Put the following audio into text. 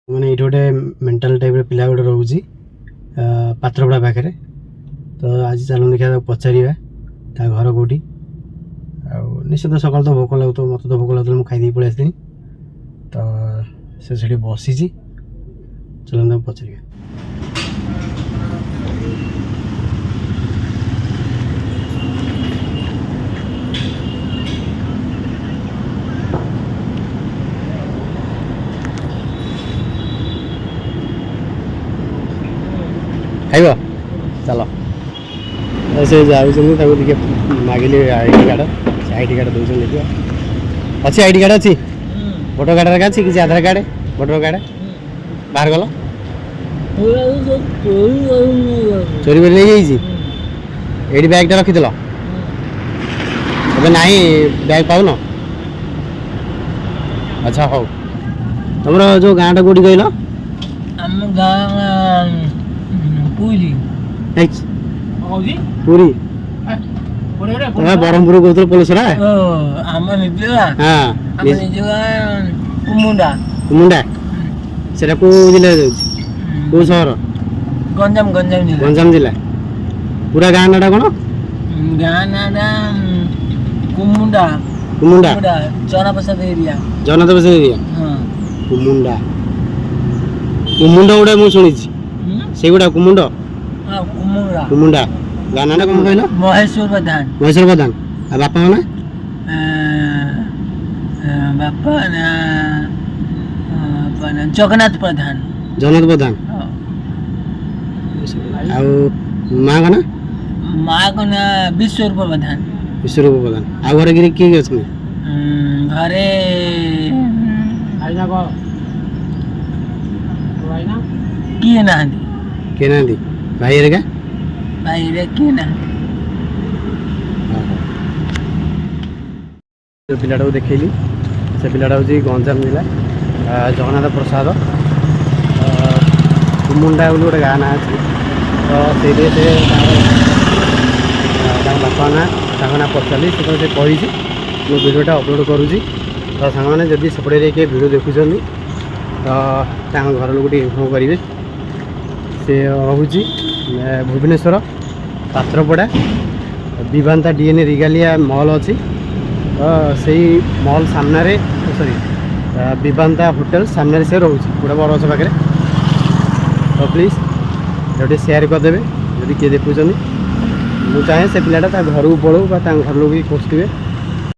मैंने ये गोटे मेंटल टाइप पिला गोटे रोचे पात्रपड़ा पाखे तो आज चलो देखा पचार घर कौटी निश्चित सकाल तो भोक लगुत मत तो भोक लगुला मुझे खाई पलि आसली तो से बसी चलो पचार खाइब चल से जाऊँगी मागिली आईडी कार्ड से आईडी कार्ड दूसरी देखिए अच्छी आईडी कार्ड अच्छी भोटर कार्ड अच्छी किसी आधार कार्ड भोटर कार्ड बाहर गल चोरी कर ये बैगटा रखीद ना बैग पाऊन अच्छा हो तुम जो गाँटा कौटी कहल पूरी पूरी बरहमपुर कहते पलसरा कुमुंडा कुमुंडा से कौ जिले कौ सहर गंजाम गंजाम जिला गंजाम जिला पूरा गाँ नाटा कौन गाँ नाटा कुमुंडा कुमुंडा जनप्रसाद एरिया जनप्रसाद एरिया कुमुंडा कुमुंडा गुड़ा मुझे शुणी से गुड़ा कुमुंड कुमुंडा गाँ नाटा कौन कहल महेश्वर प्रधान आ बापा ना बापा ना जगन्नाथ प्रधान आ माँ का ना माँ को ना विश्वरूप प्रधान आ घर गिरी किए अच्छे घरे किए ना भाई रे भाई रे किए ना पिलाटा को देखली से पिलाटा हूँ गंजाम जिला जगन्नाथ प्रसाद कुमुंडा बोली गोटे गाँ ना अच्छी तो से बापा ना ना पचारि से कही मो भिडियोटा अपलोड करुँची तो सांग मैंने जदि सेपटे किए भिडियो देखुं तो घर लोग इनफर्म करेंगे से रोचे भुवनेश्वर पात्रपड़ा विभांता डीएनए रिगालिया मॉल अच्छी तो से मॉल सामने सॉरी विभांता होटल सामने से रोचे पूरा बरगछ पाखे तो प्लीज गोटे शेयर करदे जदि किए देखुं मुझे चाहे से पिलाटा घर को पड़ो घर लोग खोजते